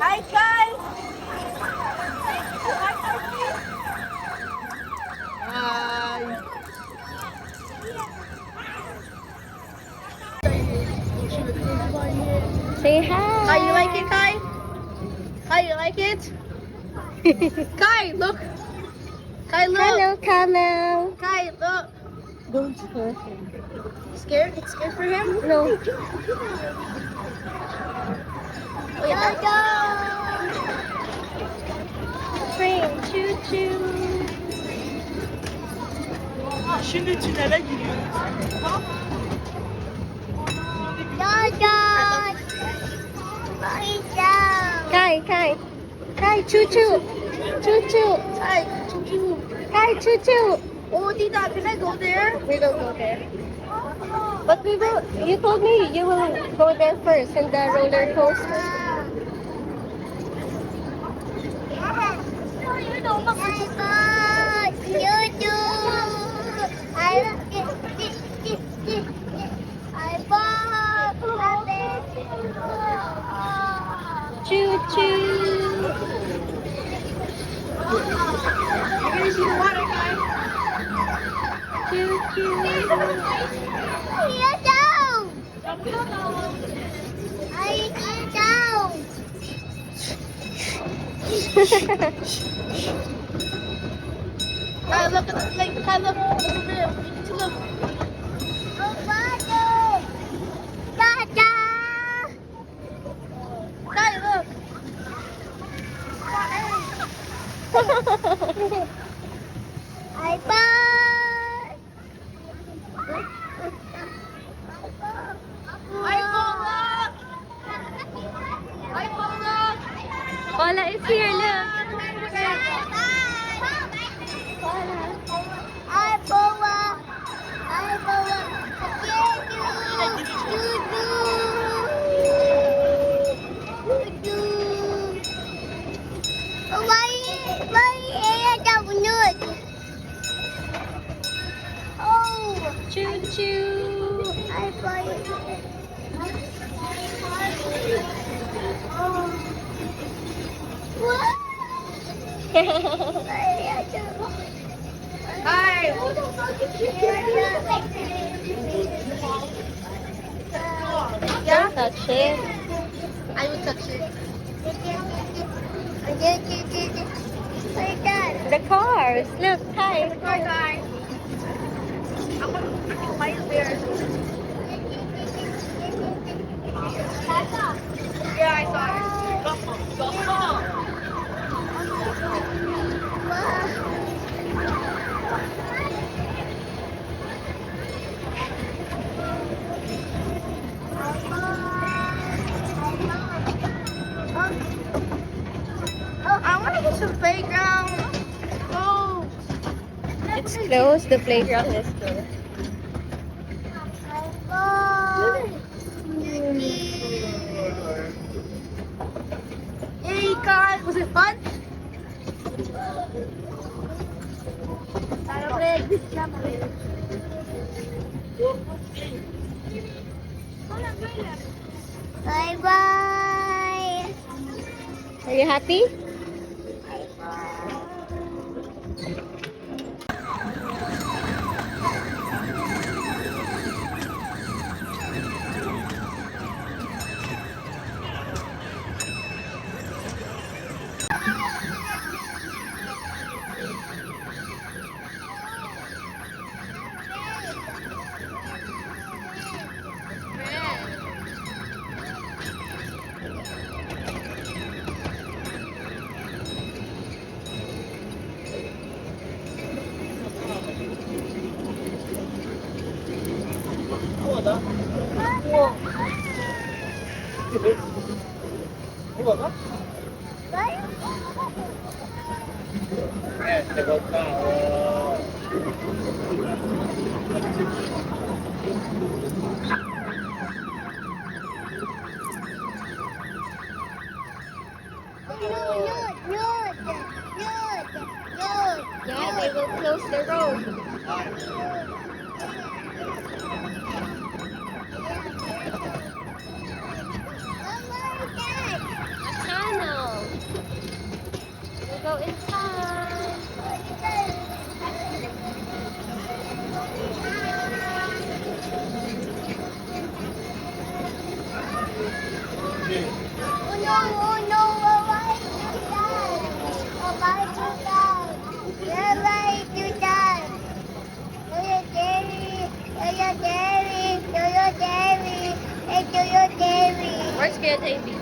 Hi, guys! Hi! Say hi. Kai, you like it, Kai? Kai, you like it? Kai, look! Kai, look! Hello, camel. Kai, look! Don't scare him. Scared? It's scared for him? No. Wait, Go! Train, choo choo. Şimdi tünele giriyoruz. Kai, Kai. Kai, choo choo. Choo choo. Kai, choo-choo. Kai, choo choo. Oh, Tita, can I go there? We will go there. But we will, you told me you will go there first in the roller coaster. Choo choo. You're gonna see the water, Kai. Choo choo. Kai, look at the lake. Kai, look. Look over there. You need to look. Kai, look. Hi, Paula. Hi, Paula. Paula is here, look. Choo choo. Hi. Don't touch it. I will touch it. The cars. Look, hi. Hi, guys. I'm gonna find there. Yeah, I saw it. Go. I want to go to the playground. Oh. It's closed. The playground is closed. Hey, guys. Was it fun? Bye bye. Are you happy? Yeah, they will close the road. A tunnel. Or scared, Ivy?